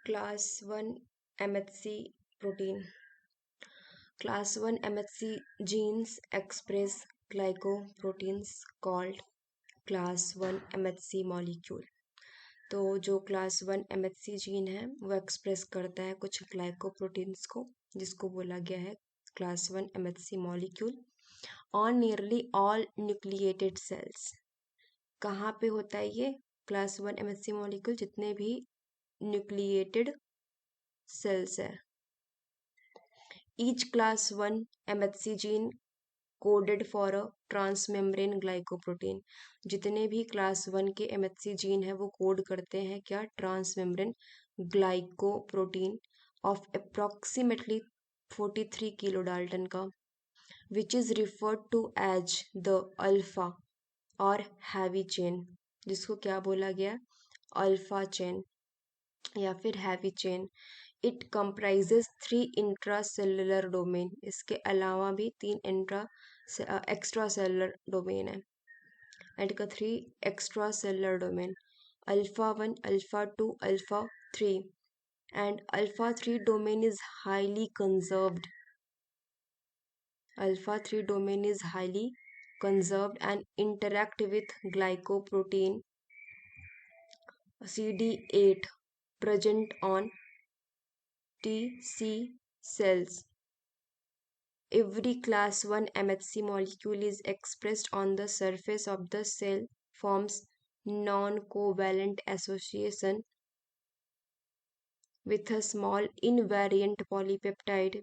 Class 1 MHC protein. Class 1 MHC genes express glycoproteins called class 1 MHC molecule. तो जो class 1 MHC gene है वो express करता है कुछ ग्लाइकोप्रोटीन्स को जिसको बोला गया है class 1 MHC molecule on nearly all nucleated cells. कहाँ पे होता है ये क्लास 1 MHC मॉलिक्यूल? जितने भी न्यूक्लिएटेड सेल्स है। Each class 1 MHC gene coded for a transmembrane glycoprotein. जितने भी क्लास 1 के MHC जीन है वो कोड करते हैं क्या? Transmembrane glycoprotein of approximately 43 kilo dalton का, which is referred to as the alpha और हैवी चेन, जिसको क्या बोला गया? अल्फा चेन या फिर heavy chain. It comprises 3 intracellular domain. इसके अलावा भी 3 एक्स्ट्रा सेलुलर डोमेन है। एंड का 3 extra cellular domain, alpha 1, alpha 2, alpha 3। And alpha 3 domain is highly conserved. Alpha 3 domain is highly conserved and interact with glycoprotein CD8 present on TC cells. Every class 1 MHC molecule is expressed on the surface of the cell, forms non-covalent association with a small invariant polypeptide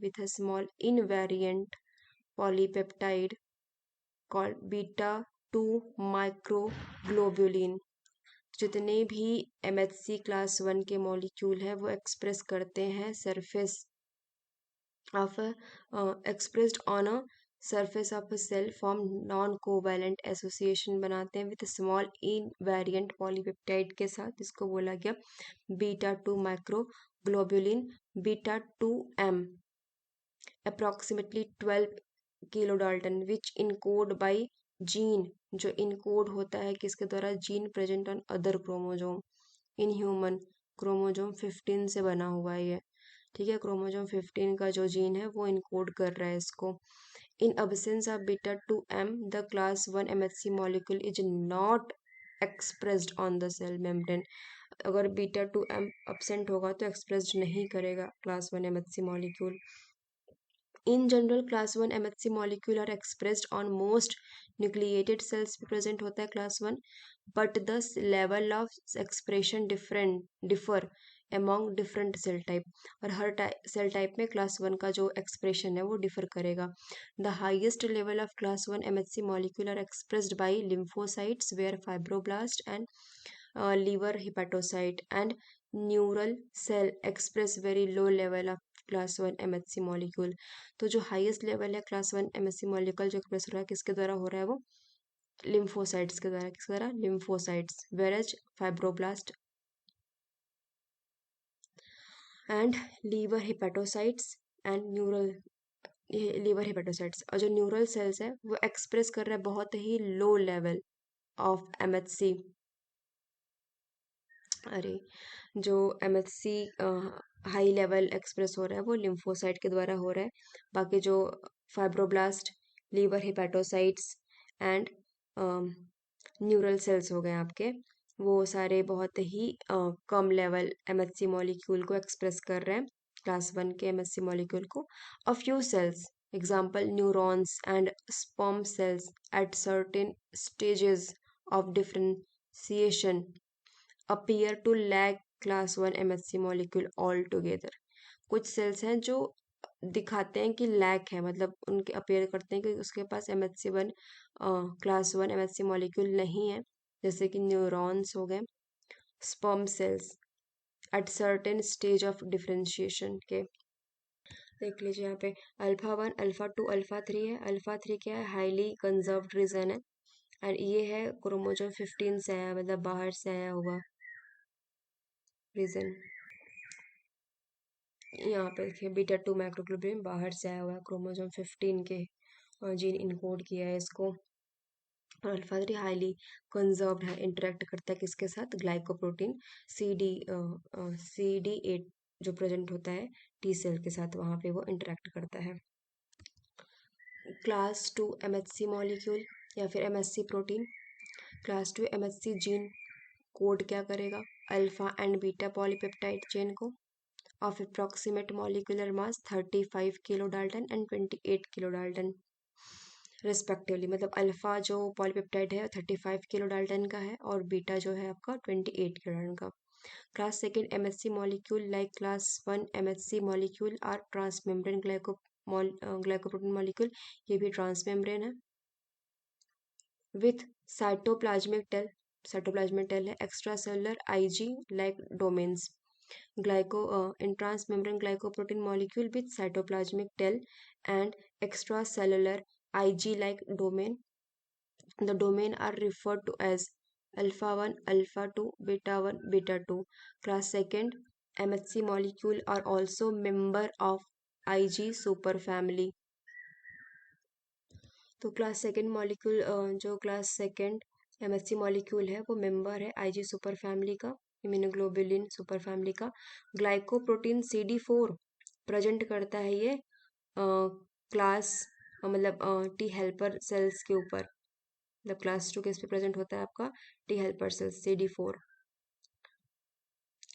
called beta 2 microglobulin. जितने भी MHC class 1 के molecule है वो express करते हैं surface of expressed on a surface of a cell form non-covalent association बनाते हैं with small invariant polypeptide के साथ, जिसको बोला गया beta 2 microglobulin beta 2M approximately 12 kilo dalton which encode by gene, जो इनकोड होता है किसके द्वारा? Gene present on other chromosome in human. Chromosome 15 से बना हुआ है ये, ठीक है। क्रोमोजोम 15 का जो जीन है वो इनकोड कर रहा है इसको। In absence of beta 2M the class 1 MHC molecule is not expressed on the cell membrane. अगर बीटा 2M अब्सेंट होगा तो एक्सप्रेस्ड नहीं करेगा class 1 MHC molecule. In general, class 1 MHC molecule are expressed on most nucleated cells present होता है class 1, but the level of expression differ among different cell type। और हर cell type में class 1 का जो expression है वो डिफर करेगा। The highest level of class 1 MHC molecule are expressed by lymphocytes where fibroblast and liver hepatocyte and neural cell express very low level of class 1 MHC molecule. तो जो highest level है class 1 MHC molecule जो express हो रहा है किसके द्वारा हो रहा है? वो लिम्फोसाइट्स के द्वारा। किसके द्वारा? Lymphocytes, whereas fibroblast and liver hepatocytes and neural liver hepatocytes. और जो न्यूरल सेल्स है वो एक्सप्रेस कर रहा है बहुत ही लो लेवल ऑफ MHC। अरे जो MHC हाई लेवल एक्सप्रेस हो रहा है वो लिम्फोसाइट के द्वारा हो रहा है। बाकी जो fibroblast, liver hepatocytes and neural cells हो गए आपके, वो सारे बहुत ही कम लेवल MHC मॉलिक्यूल को एक्सप्रेस कर रहे हैं, क्लास 1 के MHC मॉलिक्यूल को। A few cells example neurons and sperm cells at certain stages of differentiation appear to lack class 1 MHC molecule altogether। कुछ सेल्स हैं जो दिखाते हैं कि लैक है, मतलब उनके अपेयर करते हैं कि उसके पास MHC1 क्लास 1 MHC मॉलिक्यूल नहीं है, जैसे कि न्यूरॉन्स हो गए, sperm cells at certain stage of differentiation के। देख लीजिए यहाँ पे अल्फा 1, अल्फा 2, अल्फा 3 है। अल्फा 3 क्या है? हाईली कंजर्व्ड रीजन है। और ये है क्रोमोजोम 15 से आया, मतलब बाहर से आया हुआ रीजन। यहाँ पे देखिए बीटा 2 माइक्रोग्लोबुलिन बाहर से आया हुआ है, क्रोमोसोम 15 के जीन इनकोड किया है इसको। और अल्फा 3 हाईली कंजर्व्ड है, इंटरेक्ट करता है किसके साथ, ग्लाइकोप्रोटीन CD8 जो प्रेजेंट होता है टी सेल के साथ, वहाँ पे वो इंटरेक्ट करता है। क्लास 2 MHC मॉलिक्यूल या फिर MHC protein. Class 2 MHC gene code क्या करेगा, alpha and beta polypeptide chain को of approximate molecular mass 35 kilo dalton and 28 kilo dalton respectively. मतलब अल्फा जो पॉलीपेप्टाइड है 35 किलो डाल्टन का है और बीटा जो है आपका 28 किलो डाल्टन का। Class second MHC molecule like class 1 MHC molecule are transmembrane glycoprotein molecule, ये भी ट्रांसमेम्ब्रेन है विथ साइटोप्लाज्मिक टेल है extra cellular IG like domains. Glyco in transmembrane glycoprotein molecule with cytoplasmic tail and extracellular IG-like domain. The domain are referred to as alpha 1, alpha 2, beta 1, beta 2. Class second MHC molecule are also member of IG superfamily. तो class second molecule जो class second MHC molecule है वो member है IG super family का, immunoglobulin super family का। Glycoprotein CD4 present करता है ये क्लास मतलब टी हेल्पर सेल्स के ऊपर, मतलब क्लास 2 किस पे प्रेजेंट होता है आपका, T helper cells CD4।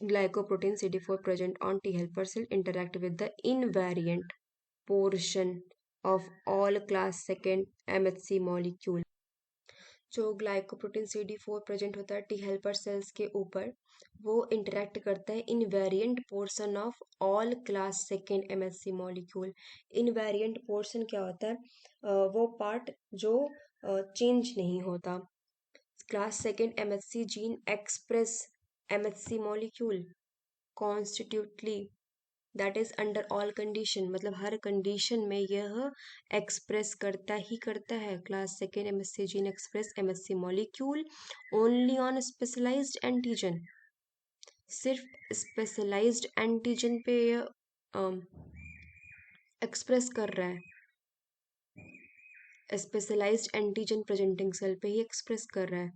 Glycoprotein CD4 present on T helper cell interact with the invariant portion of all class second MHC molecule। जो ग्लाइकोप्रोटीन CD4 प्रेजेंट होता है टी हेल्पर सेल्स के ऊपर, वो इंटरेक्ट करता है invariant portion of all class second MHC molecule. Invariant portion क्या होता है, वो पार्ट जो चेंज नहीं होता। Class second MHC gene express MHC molecule constitutively that is under all condition, मतलब हर कंडीशन में यह एक्सप्रेस करता ही करता है। Class second MHC gene express MHC molecule only on specialized antigen, सिर्फ स्पेशलाइज्ड एंटीजन पे एक्सप्रेस कर रहा है, स्पेशलाइज्ड एंटीजन प्रेजेंटिंग सेल पे ही एक्सप्रेस कर रहा है।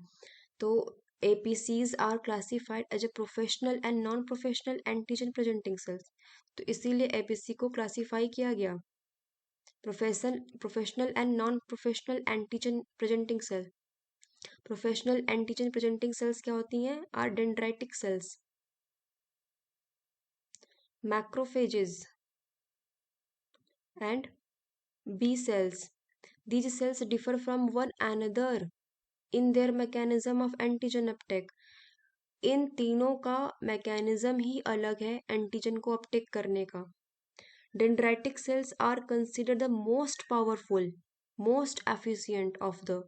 तो APCs are classified as a professional and non professional antigen presenting cells, तो इसीलिए APC को क्लासिफाई किया गया professional and non professional antigen presenting cell. Professional antigen presenting cells क्या होती हैं, are dendritic cells, macrophages and B cells. These cells differ from one another in their mechanism of antigen uptake. इन तीनों का mechanism ही अलग है antigen को uptake करने का। Dendritic cells are considered the most powerful, most efficient of the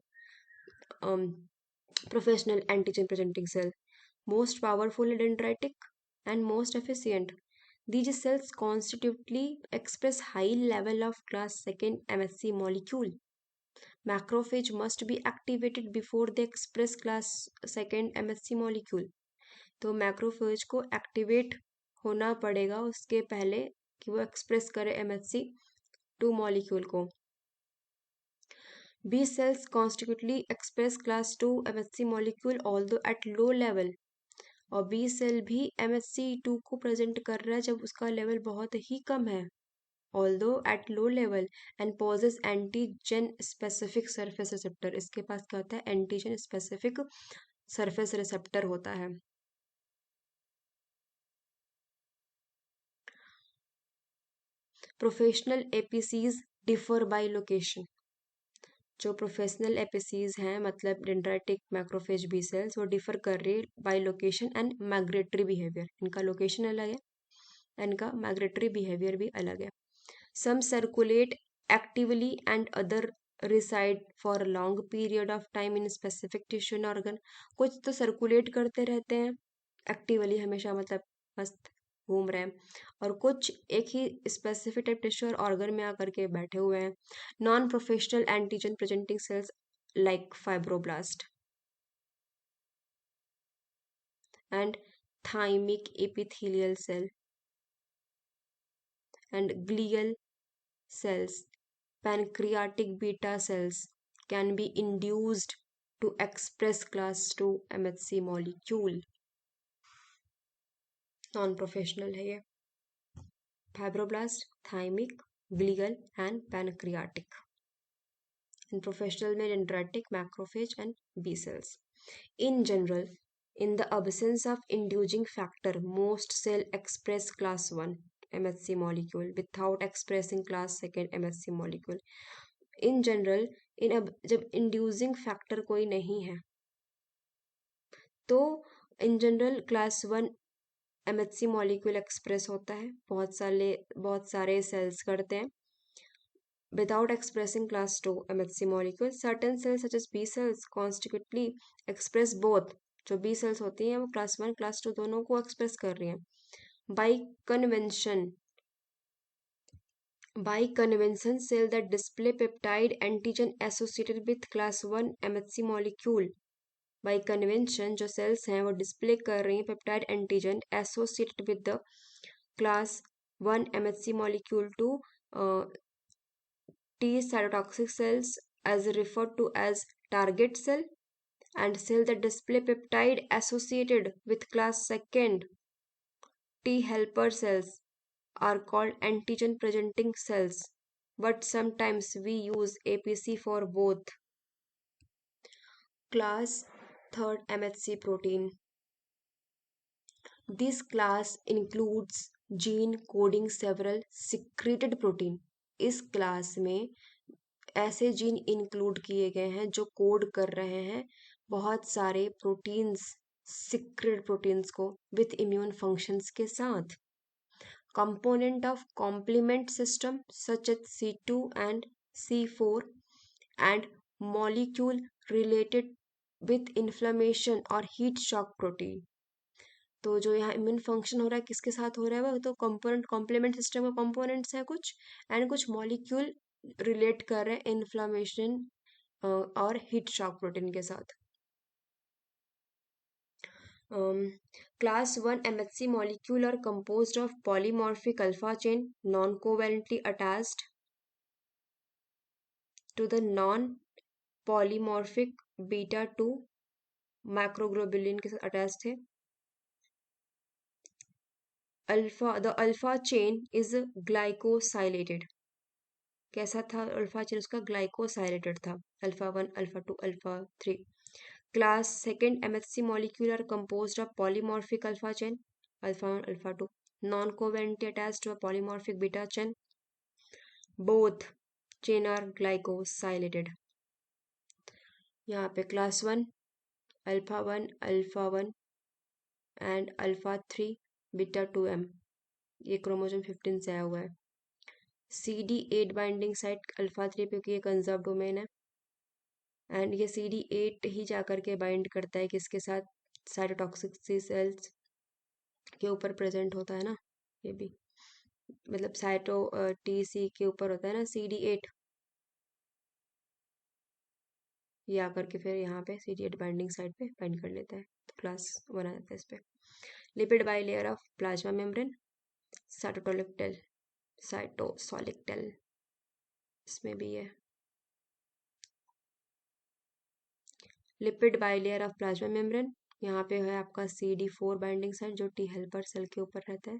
professional antigen presenting cell. Most powerful dendritic and most efficient. These cells constitutively express high level of class 2 MHC molecule. Macrophage must be activated before they express class 2 MHC molecule. तो macrophage को activate होना पड़ेगा उसके पहले कि वो express करे MHC2 molecule को। B cells constitutively express class 2 MHC molecule although at low level, और B सेल भी MHC2 को प्रेजेंट कर रहा है जब उसका लेवल बहुत ही कम है, although at low level and possess antigen specific surface receptor, इसके पास क्या होता है, एंटीजन स्पेसिफिक सरफेस रिसेप्टर होता है। Professional APCs differ by location, जो प्रोफेशनल एपिसीज हैं मतलब डेंड्राइटिक मैक्रोफेज बी सेल्स वो डिफर कर रही है by location and migratory behaviour, इनका लोकेशन अलग है, इनका माइग्रेटरी बिहेवियर भी अलग है। Some circulate actively and other reside for long period of time in specific tissue and organ, कुछ तो सर्कुलेट करते रहते हैं एक्टिवली हमेशा, मतलब मस्त घूम रहे हैं, और कुछ एक ही स्पेसिफिक टाइप टिश्यू और ऑर्गन में आकर के बैठे हुए हैं। Non professional antigen presenting sales like fibroblast and thymic epithelial cell and glial cells, pancreatic beta cells can be induced to express class 2 MHC molecule. Non professional है ये. Fibroblast, thymic, glial and pancreatic. इन professional में dendritic, macrophage and B cells. In general, in the absence of inducing factor, most cell express class 1 MHC molecule without expressing class 2 MHC molecule. In general, जब inducing factor कोई नहीं है तो in general class 1 MHC molecule express होता है. बहुत सारे cells करते हैं. Without expressing class 2 MHC molecule, certain cells such as B cells consequently express both. जो B cells होती हैं वो class 1 class 2 दोनों को express कर रही हैं. By convention, cell that display peptide antigen associated with class 1 MHC molecule. By convention जो cells हैं वो display कर रही हैं peptide antigen associated with the class 1 MHC molecule to T cytotoxic cells as referred to as target cell, and cell that display peptide associated with class 2 T helper cells are called antigen presenting cells, but sometimes we use APC for both. Class 3 MHC protein. This class includes gene coding several secreted protein. इस class में ऐसे gene include किए गए हैं जो code कर रहे हैं बहुत सारे प्रोटीन्स, सीक्रेट प्रोटीन्स को विथ इम्यून फंक्शंस के साथ. Component of complement system such as C2 and C4 and molecule related with inflammation और हीट शॉक प्रोटीन. तो जो यहाँ इम्यून फंक्शन हो रहा है किसके साथ हो रहा है वो तो कंपोनेंट कॉम्प्लीमेंट सिस्टम का कंपोनेंट्स है कुछ, एंड कुछ मॉलिक्यूल रिलेट कर रहे हैं इन्फ्लामेशन और हीट शॉक प्रोटीन के साथ. Class 1 MHC molecule are composed of polymorphic alpha chain non-covalently attached to the non-polymorphic beta 2 macroglobulin के साथ अटैच थे. The alpha chain is glycosylated. कैसा था अल्फा चेन? उसका ग्लाइकोसाइलेटेड था. Alpha 1, alpha 2, alpha 3. Class 2 MHC molecule are composed of polymorphic alpha chain alpha 1, alpha 2 non-covalently attached to a polymorphic beta chain. Both chain are glycosylated. यहाँ पे class 1 alpha 1 and alpha 3 beta 2m, ये chromosome 15 से आया हुआ है. CD8 binding site alpha 3 पे क्योंकि ये कंजर्व डोमेन है, एंड ये CD8 ही जाकर के बाइंड करता है किसके साथ? साइटोटॉक्सिक सेल्स के ऊपर प्रेजेंट होता है ना, ये भी मतलब साइटो TC के ऊपर होता है ना CD8, ये आकर के फिर यहाँ पे CD8 बाइंडिंग साइट पे बाइंड कर लेता है. तो क्लास 1 आ जाता है इस पे. Lipid bilayer of plasma membrane, cytosolic tail इसमें भी है. Lipid bilayer of plasma membrane, यहाँ पे है आपका CD4 बाइंडिंग साइट जो टी हेल्पर सेल के ऊपर रहता है.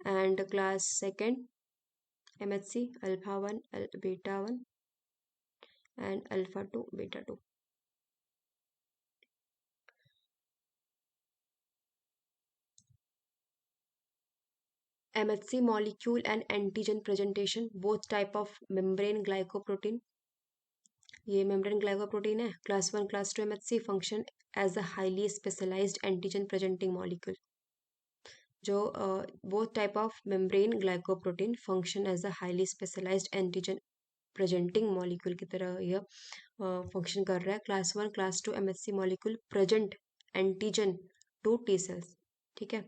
And class 2 MHC alpha 1 beta 1 and alpha 2 beta 2. MHC molecule and antigen presentation, both type of membrane glycoprotein. ये membrane glycoprotein है. Class 1 class 2 MHC function as a highly specialized antigen presenting molecule. जो both type of membrane glycoprotein function as a highly specialized antigen presenting molecule की तरह यह function कर रहा है. Class 1 class 2 MHC molecule present antigen to T cells. ठीक है,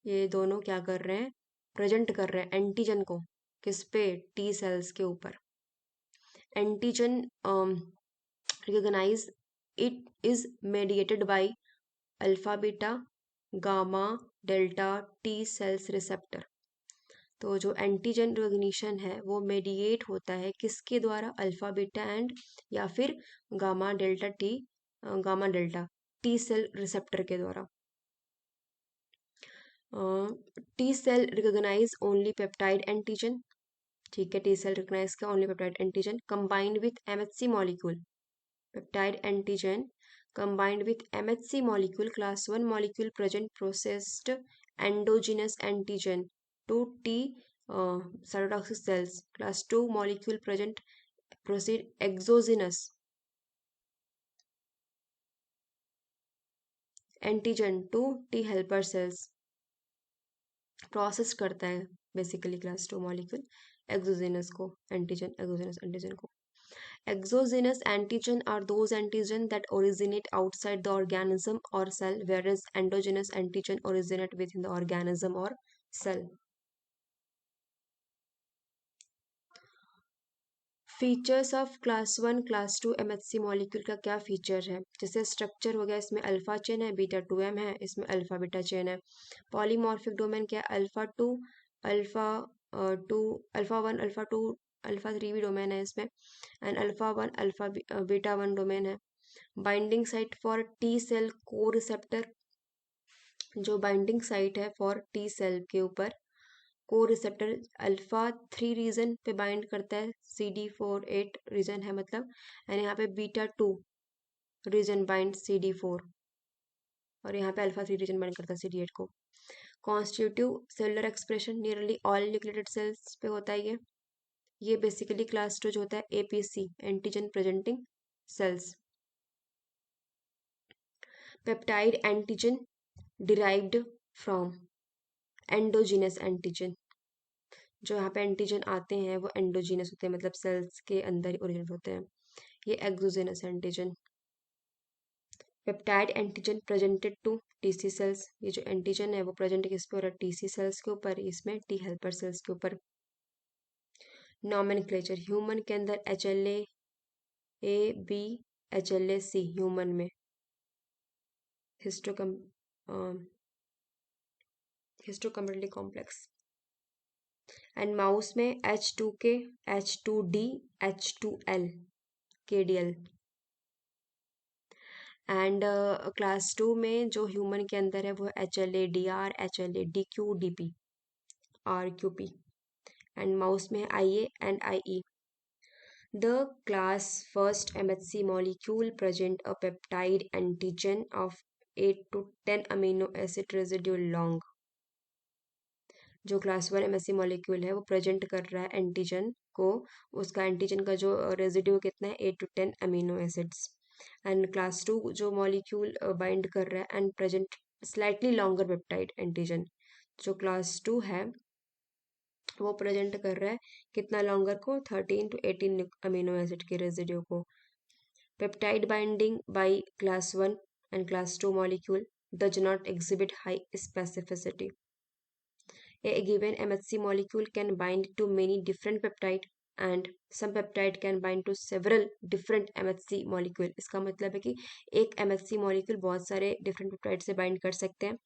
ये दोनों क्या कर रहे हैं? प्रेजेंट कर रहे हैं एंटीजन को किस पे? टी सेल्स के ऊपर. Antigen recognize it is mediated by alpha beta gamma delta T cells receptor. तो जो एंटीजन रिकॉग्निशन है वो मेडिएट होता है किसके द्वारा, अल्फा बीटा एंड या फिर gamma delta T, gamma delta T cell receptor के द्वारा। T cell recognize only peptide antigen, ठीक है, टी सेल रिकॉग्नाइज का only peptide antigen combined with MHC molecule, peptide antigen combined with MHC molecule class 1 molecule present processed endogenous antigen to T cytotoxic cells, class 2 molecule present proceed exogenous antigen to T helper cells, process करता है basically class 2 molecule exogenous को, antigen exogenous antigen को। Exogenous antigen are those antigen that originate outside the organism or cell, whereas endogenous antigen originate within the organism or cell. Features of class 1 class 2 MHC molecule का क्या feature है, जैसे structure हो गया, इसमें alpha chain है, beta 2m है, इसमें अल्फा बीटा चेन है। पॉलीमॉर्फिक डोमेन क्या है, alpha 2 alpha 2 alpha 1 alpha 2 alpha 3 भी डोमेन है इसमें, and alpha 1 alpha beta 1 domain है। Binding site for T cell co receptor, जो बाइंडिंग साइट है फॉर टी सेल के ऊपर को रिसेप्टर अल्फा 3 रीजन पे बाइंड करता है, CD4 8 रीजन है मतलब, एंड यहाँ पे बीटा 2 रीजन बाइंड CD4, और यहाँ पे अल्फा 3 रीजन बाइंड करता है CD8 को। Constitutive cellular expression nearly all nucleated cells पे होता है ये बेसिकली क्लास 2 जो होता है APC antigen presenting sales. Peptide antigen derived from endogenous antigen, जो यहाँ पे एंटीजन आते हैं वो एंडोजीनस होते हैं, मतलब सेल्स के अंदर ही ओरिजिनेट होते हैं। ये exogenous antigen. Peptide antigen presented to TC cells, ये जो एंटीजन है वो प्रेजेंट किस पे हो रहा है, टीसी सेल्स के ऊपर, इसमें टी हेल्पर सेल्स के ऊपर। नॉमेनक्लेचर, ह्यूमन के अंदर HLA-A, B, HLA-C ह्यूमन में, हिस्टोकम्पेटिटिव कॉम्प्लेक्स, एंड माउस में H2K, H2D, H2L, KDL। And class 2 में जो ह्यूमन के अंदर है वो HLA-DR, HLA-DQ, DP, RQP, and mouse में IA and IE। The class first MHC molecule present a peptide antigen of 8 to 10 amino acid residue long, जो class 1 MHC molecule है वो प्रेजेंट कर रहा है एंटीजन को, उसका एंटीजन का जो रेजिड्यू कितना है 8 to 10 amino acids, and class 2 जो मॉलिक्यूल बाइंड कर रहा है and present slightly longer peptide antigen, जो क्लास 2 है वो प्रेजेंट कर रहा है कितना लॉन्गर को, 13 to 18 अमीनो एसिड के रेजिड्यू को। Peptide binding by class 1 and class 2 molecule does not exhibit high specificity. A given MHC molecule can bind to many different peptide and some peptide can bind to several different MHC molecule। इसका मतलब है कि एक MHC molecule बहुत सारे different peptide से bind कर सकते हैं,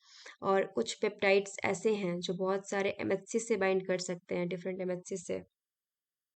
और कुछ peptides ऐसे हैं जो बहुत सारे MHC से bind कर सकते हैं, different MHC से।